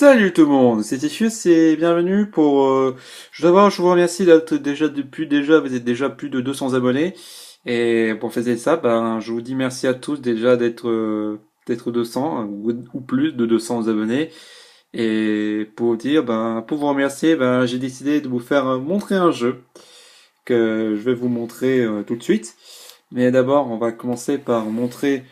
Salut tout le monde, c'est Tifius et bienvenue pour... je vous remercie d'être vous êtes déjà plus de 200 abonnés. Et pour fêter ça, ben, je vous dis merci à tous déjà d'être 200 ou plus de 200 abonnés. Et pour vous dire, ben, pour vous remercier, ben, j'ai décidé de vous faire montrer un jeu que je vais vous montrer tout de suite. Mais d'abord, on va commencer par montrer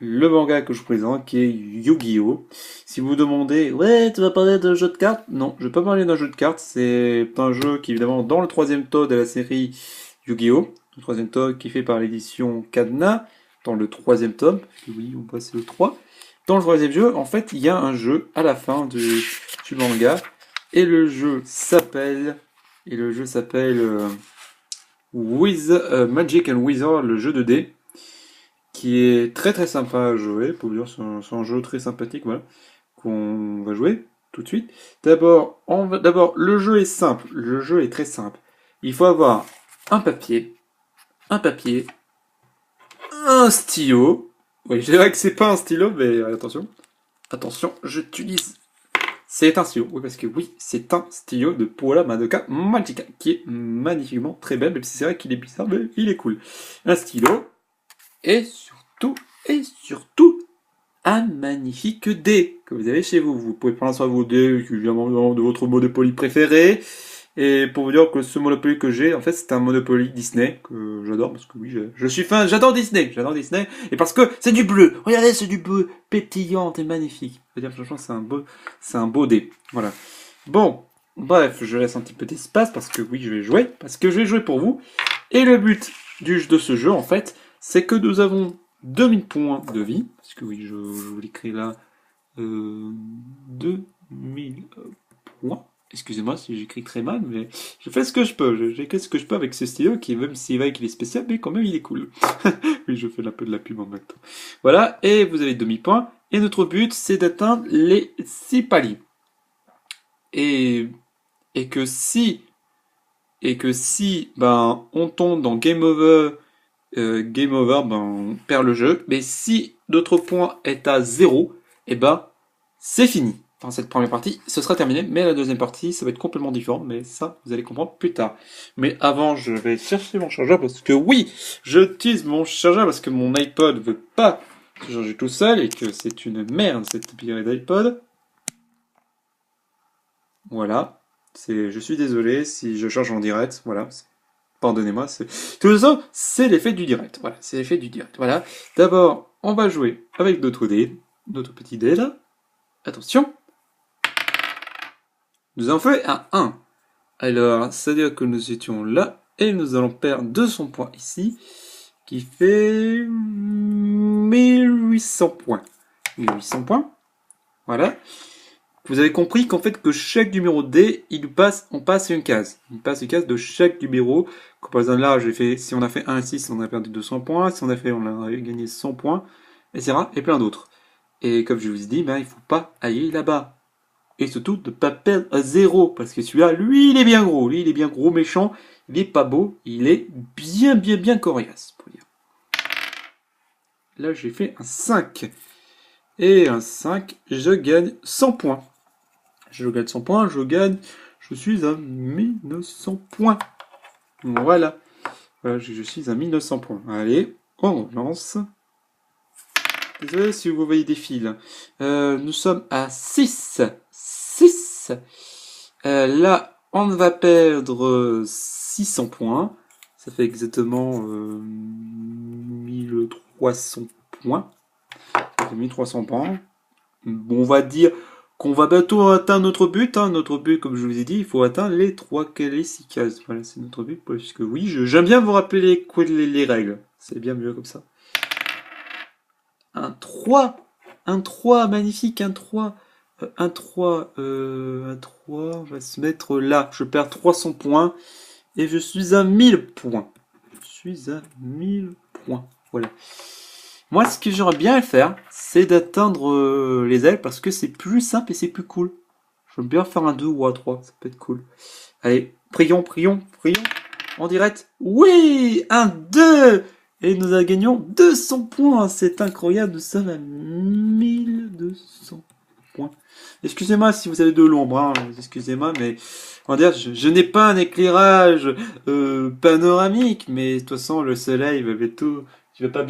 le manga que je vous présente, qui est Yu-Gi-Oh! Si vous vous demandez, ouais, tu vas parler d'un jeu de cartes? Non, je vais pas parler d'un jeu de cartes. C'est un jeu qui est évidemment dans le troisième tome de la série Yu-Gi-Oh! Le troisième tome qui est fait par l'édition Cadenas, dans le troisième tome, parce que oui, on passe le 3. Dans le troisième jeu, en fait, il y a un jeu à la fin du manga, et le jeu s'appelle Magic and Wizard, le jeu de dés, qui est très très sympa à jouer. Pour vous dire, c'est un jeu très sympathique, voilà, qu'on va jouer tout de suite. D'abord, le jeu est simple. Le jeu est très simple. Il faut avoir un papier, un stylo. Oui, je dirais que c'est pas un stylo, mais attention, j'utilise. C'est un stylo, oui, parce que oui, c'est un stylo de Paola Madoka Magica, qui est magnifiquement très belle, même si c'est vrai qu'il est bizarre, mais il est cool. Un stylo, et surtout, un magnifique dé que vous avez chez vous. Vous pouvez prendre sur vos dés, évidemment, de votre Monopoly préféré. Et pour vous dire que ce Monopoly que j'ai, en fait, c'est un Monopoly Disney, que j'adore, parce que oui, je suis fan, j'adore Disney, et parce que c'est du bleu. Regardez, c'est du bleu, pétillant et magnifique. Je veux dire, franchement, c'est un beau dé. Voilà. Bon, bref, je laisse un petit peu d'espace, parce que oui, je vais jouer pour vous. Et le but de ce jeu, en fait, c'est que nous avons 2000 points de vie, parce que oui, je vous l'écris là, 2000 points. Excusez-moi si j'écris très mal, mais je fais ce que je peux. J'écris ce que je peux avec ce stylo qui, même s'il va qu'il est spécial, mais quand même il est cool. Oui, je fais un peu de la pub en même temps. Voilà, et vous avez 2000 points. Et notre but, c'est d'atteindre les 6 paliers. Et que si, ben, on tombe dans Game Over, ben, on perd le jeu. Mais si notre point est à 0, et ben, c'est fini. Dans cette première partie, ce sera terminé, mais la deuxième partie, ça va être complètement différent, mais ça, vous allez comprendre plus tard. Mais avant, je vais chercher mon chargeur, parce que oui, j'utilise mon chargeur, parce que mon iPod veut pas se charger tout seul, et que c'est une merde, cette pire d'iPod. Voilà. Je suis désolé si je charge en direct, voilà. Pardonnez-moi, tout ça, c'est l'effet du direct. Voilà, c'est l'effet du direct. Voilà. D'abord, on va jouer avec notre dé, notre petit dé là. Attention. Nous avons fait un 1. Alors, c'est-à-dire que nous étions là, et nous allons perdre 200 points ici, qui fait 1800 points. 1800 points. Voilà. Vous avez compris qu'en fait, que chaque numéro D, on passe une case. On passe une case de chaque numéro. Par exemple, là, si on a fait 1 à 6, on a perdu 200 points. Si on a gagné 100 points, etc. Et plein d'autres. Et comme je vous ai dit, ben, il faut pas aller là-bas. Et surtout, de pas perdre à 0. Parce que celui-là, lui, il est bien gros. Lui, il est bien gros, méchant. Il est pas beau. Il est bien coriace, pour dire. Là, j'ai fait un 5. Et un 5, je gagne 100 points. Je gagne 100 points, je suis à 1900 points. Voilà. Voilà, je suis à 1900 points. Allez, on lance. Désolé si vous voyez des fils. Nous sommes à 6. 6. Là, on va perdre 600 points. Ça fait exactement 1300 points. Ça fait 1300 points. Bon, on va dire qu'on va bientôt atteindre notre but. Notre but, comme je vous ai dit, il faut atteindre les 6 cases. Voilà, c'est notre but. Puisque oui, j'aime bien vous rappeler les règles. C'est bien mieux comme ça. Un 3. Un 3, magnifique, un 3. Un 3, on va se mettre là. Je perds 300 points. Et je suis à 1000 points. Je suis à 1000 points. Voilà. Moi, ce que j'aimerais bien faire, c'est d'atteindre les ailes parce que c'est plus simple et c'est plus cool. J'aime bien faire un 2 ou un 3, ça peut être cool. Allez, prions. En direct. Oui, un 2. Et nous gagnons 200 points. C'est incroyable, nous sommes à 1200 points. Excusez-moi si vous avez de l'ombre, hein, excusez-moi, mais on va dire, je n'ai pas un éclairage panoramique, mais de toute façon, le soleil va bientôt, il va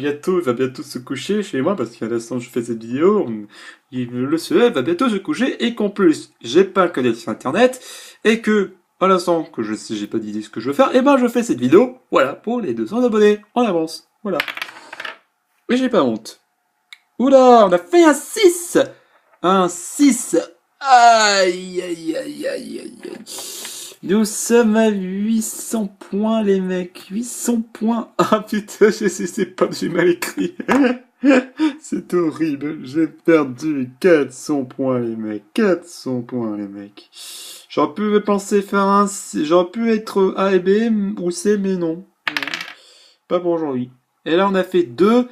bientôt se coucher chez moi, parce qu'à l'instant où je fais cette vidéo, le soleil va bientôt se coucher, et qu'en plus, j'ai pas le code sur Internet, et que, à l'instant que j'ai pas d'idée ce que je veux faire, et ben je fais cette vidéo, voilà, pour les 200 abonnés, en avance, voilà. Et j'ai pas honte. Oula, on a fait un 6. Un 6. Aïe, aïe, aïe, aïe, aïe, aïe. Nous sommes à 800 points, les mecs. 800 points. Ah putain, c'est pas, j'ai mal écrit. C'est horrible. J'ai perdu 400 points, les mecs. 400 points, les mecs. J'aurais pu penser faire un, j'aurais pu être A et B ou C, mais non. Pas pour aujourd'hui. Et là, on a fait 2.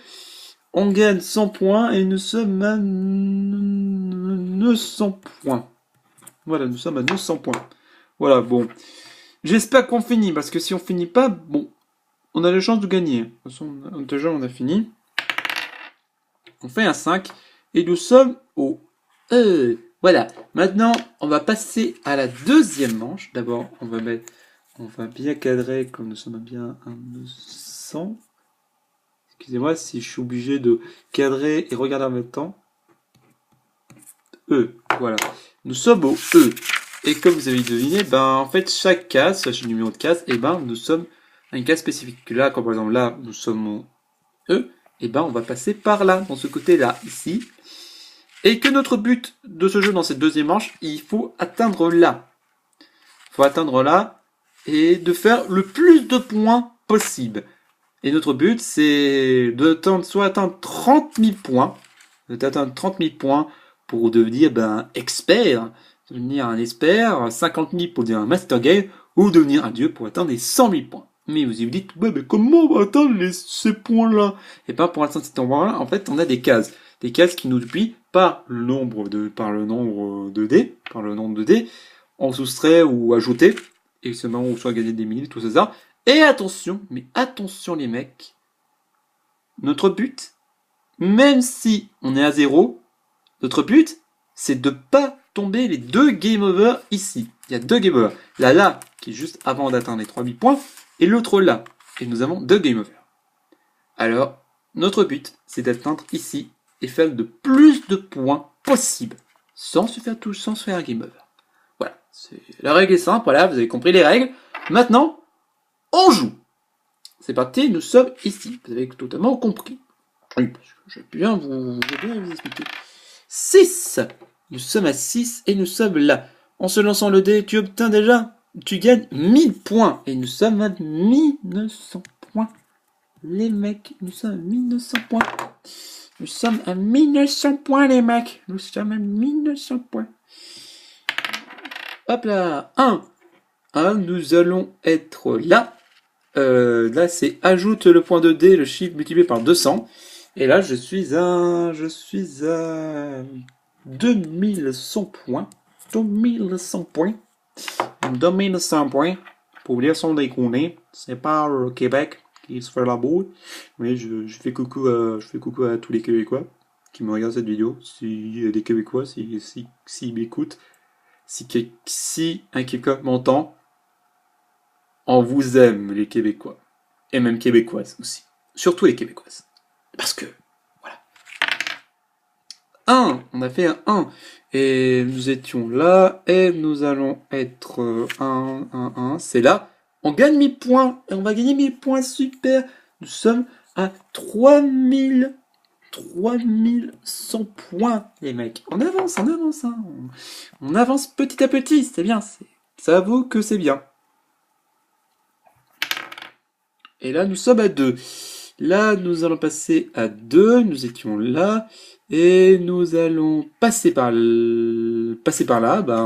On gagne 100 points et nous sommes à 900 points. Voilà, nous sommes à 900 points. Voilà, bon. J'espère qu'on finit, parce que si on finit pas, bon, on a la chance de gagner. De toute façon, déjà, on a fini. On fait un 5 et nous sommes au voilà. Maintenant, on va passer à la deuxième manche. D'abord, on va bien cadrer comme nous sommes bien à 900. Excusez-moi si je suis obligé de cadrer et regarder en même temps. Voilà. Nous sommes au E. Et comme vous avez deviné, ben, en fait, chaque case, chaque numéro de case, et ben, nous sommes à une case spécifique. Là, comme par exemple, là, nous sommes au E, et ben, on va passer par là, dans ce côté-là, ici. Et que notre but de ce jeu dans cette deuxième manche, il faut atteindre là. Il faut atteindre là, et de faire le plus de points possible. Et notre but, c'est soit atteindre 30 000 points, d'atteindre 30 000 points pour devenir expert, devenir un expert, 50 000 pour devenir un master game, ou devenir un dieu pour atteindre les 100 000 points. Mais vous vous dites, ouais, mais comment on va atteindre ces points-là? Et pas pour atteindre ces points-là, en fait, on a des cases qui nous duplient par le nombre de dés, on soustrait ou ajouter, et c'est le moment où soit gagner des minutes, tout ça. Et attention, mais attention les mecs, notre but, même si on est à 0, notre but, c'est de pas tomber les 2 game over ici. Il y a 2 game over. Là, qui est juste avant d'atteindre les 3000 points, et l'autre là. Et nous avons 2 game over. Alors, notre but, c'est d'atteindre ici, et faire le plus de points possible, sans se faire un game over. Voilà, la règle est simple, voilà, vous avez compris les règles. Maintenant, on joue. C'est parti, nous sommes ici. Vous avez totalement compris. Oui, parce que je vais bien vous expliquer. 6. Nous sommes à 6 et nous sommes là. En se lançant le dé, tu gagnes 1000 points. Et nous sommes à 1900 points. Les mecs, nous sommes à 1900 points. Nous sommes à 1900 points, les mecs. Nous sommes à 1900 points. Hop là. 1. Nous allons être là. Là, c'est ajoute le point de dé, le chiffre multiplié par 200. Et là, je suis à 2100 points. 2100 points. 2100 points. Pour dire son déconner. C'est pas le Québec qui se fait la boue. Mais je fais coucou à tous les Québécois qui me regardent cette vidéo. S'il y a des Québécois, s'ils m'écoutent. Si un Québécois m'entend, on vous aime, les Québécois. Et même Québécoises aussi. Surtout les Québécoises. Parce que, voilà. 1, on a fait un 1. Et nous étions là. Et nous allons être 1. C'est là. On gagne 1000 points. Et on va gagner 1000 points. Super. Nous sommes à 3100 points, les mecs. On avance. Hein. On avance petit à petit. C'est bien. Ça avoue que c'est bien. Et là, nous sommes à 2. Là, nous allons passer à 2. Nous étions là. Et nous allons passer par là.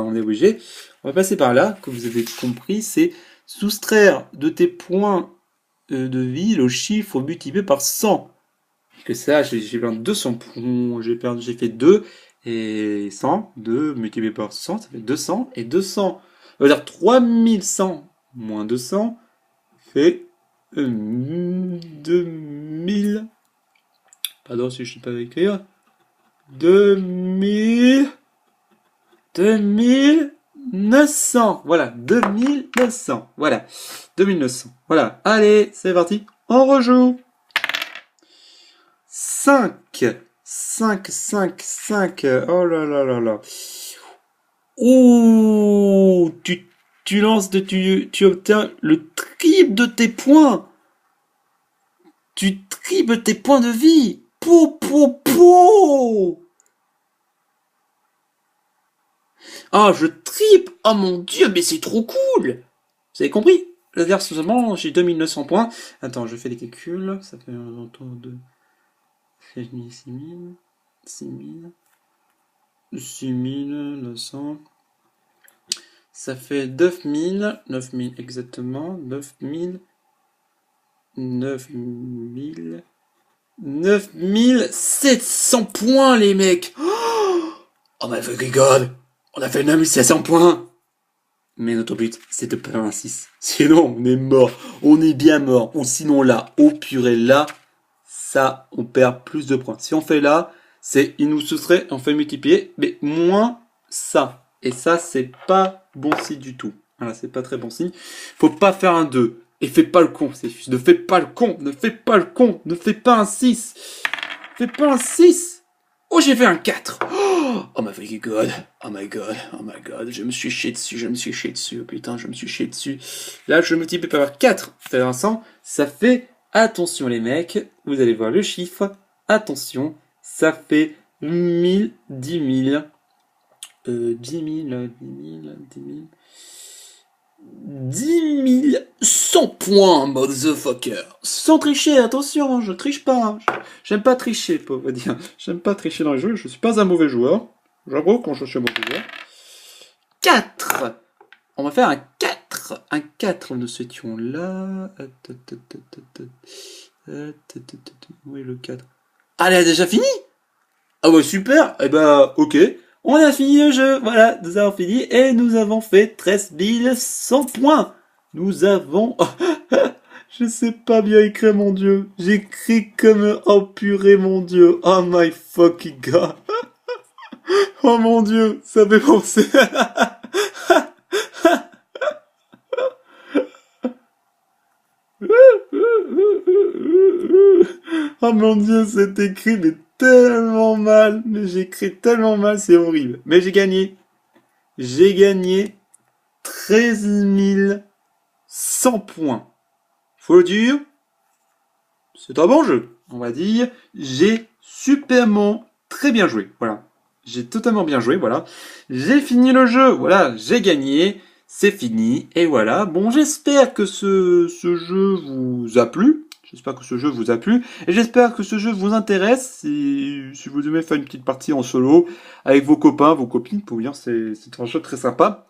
On est obligé. On va passer par là. Comme vous avez compris, c'est soustraire de tes points de vie le chiffre multiplié par 100. Que ça, j'ai perdu 200 points. J'ai fait 2 et 100. 2 multiplié par 100, ça fait 200. Et 200, on va dire 3100 moins 200 fait 2000. Pardon si je ne sais pas écrire. 2000. 2900. Voilà, 2900. Voilà, 2900. Voilà, allez, c'est parti, on rejoue. 5, 5, 5, 5. Oh là là là là. Ouh, tu lances, tu obtiens le triple de tes points. Tu triples tes points de vie. Po, po, po. Ah, je triple. Oh mon dieu, mais c'est trop cool. Vous avez compris? C'est-à-dire seulement, j'ai 2900 points. Attends, je fais les calculs. Ça fait autour de 6000, 6000, 6000, 6900. Ça fait 9000, 9000 exactement, 9700 points, les mecs. Oh my fucking god, on a fait 9700 points. Mais notre but, c'est de perdre un 6. Sinon, on est mort. On est bien mort. Ou sinon là, au purée, là, ça, on perd plus de points. Si on fait là, il nous serait, on fait multiplier, mais moins ça. Et ça, c'est pas bon signe du tout. Voilà, c'est pas très bon signe. Faut pas faire un 2. Et fais pas le con, ne fais pas le con, ne fais pas le con, ne fais pas un 6. Fais pas un 6. Oh, j'ai fait un 4. Oh my fucking god. Oh my god. Oh my god. Je me suis chié dessus. Oh putain, je me suis chié dessus. Là, je multiplie par 4. Faire un 100. Ça fait, attention les mecs, vous allez voir le chiffre. Attention, ça fait 1000, 10 000. 10 000, 100 points, motherfucker. Sans tricher, attention, je triche pas. J'aime pas tricher, pour vous dire. J'aime pas tricher dans les jeux, je suis pas un mauvais joueur. J'avoue quand je suis un mauvais joueur. 4. On va faire un 4. Un 4, nous étions là. Oui, le 4. Ah, elle a déjà fini? Ah ouais, super. Eh ben, ok. On a fini le jeu, voilà, nous avons fini et nous avons fait 13 100 points. Nous avons... Je sais pas bien écrire, mon dieu. J'écris comme... Oh purée, mon dieu. Oh my fucking god. Oh mon dieu, ça fait penser... Oh mon dieu, c'est écrit, mais tellement mal. Mais j'écris tellement mal, c'est horrible. Mais j'ai gagné. J'ai gagné 13 100 points. Faut le dire, c'est un bon jeu. On va dire, j'ai superment très bien joué. Voilà. J'ai totalement bien joué, voilà. J'ai fini le jeu, voilà, j'ai gagné. C'est fini, et voilà. Bon, j'espère que ce jeu vous a plu. J'espère que ce jeu vous a plu. Et j'espère que ce jeu vous intéresse. Si vous aimez faire une petite partie en solo, avec vos copains, vos copines, pour vous dire, c'est un jeu très sympa.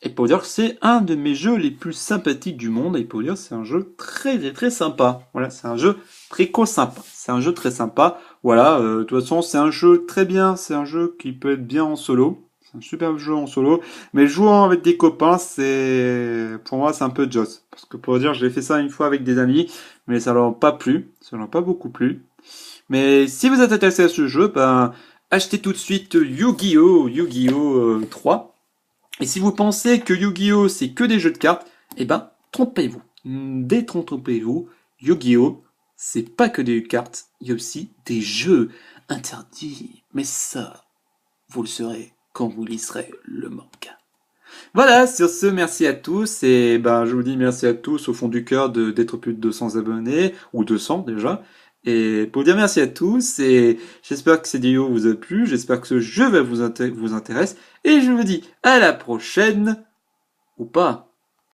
Et pour dire que c'est un de mes jeux les plus sympathiques du monde. Et pour dire c'est un jeu très très sympa. Voilà, c'est un jeu préco sympa. C'est un jeu très sympa. Voilà, de toute façon c'est un jeu très bien. C'est un jeu qui peut être bien en solo. C'est un super jeu en solo. Mais jouant avec des copains, pour moi c'est un peu Joss. Parce que pour dire j'ai fait ça une fois avec des amis. Mais ça leur a pas plu. Ça leur a pas beaucoup plu. Mais si vous êtes intéressé à ce jeu, ben, achetez tout de suite Yu-Gi-Oh! 3. Et si vous pensez que Yu-Gi-Oh! C'est que des jeux de cartes, eh ben, trompez-vous. Détrompez-vous. Yu-Gi-Oh! C'est pas que des cartes, il y a aussi des jeux interdits. Mais ça, vous le saurez quand vous liserez le manga. Voilà, sur ce, merci à tous. Et ben, je vous dis merci à tous au fond du cœur d'être plus de 200 abonnés, ou 200 déjà. Et pour dire merci à tous, et j'espère que cette vidéo vous a plu, j'espère que ce jeu va vous intéresser, et je vous dis à la prochaine, ou pas.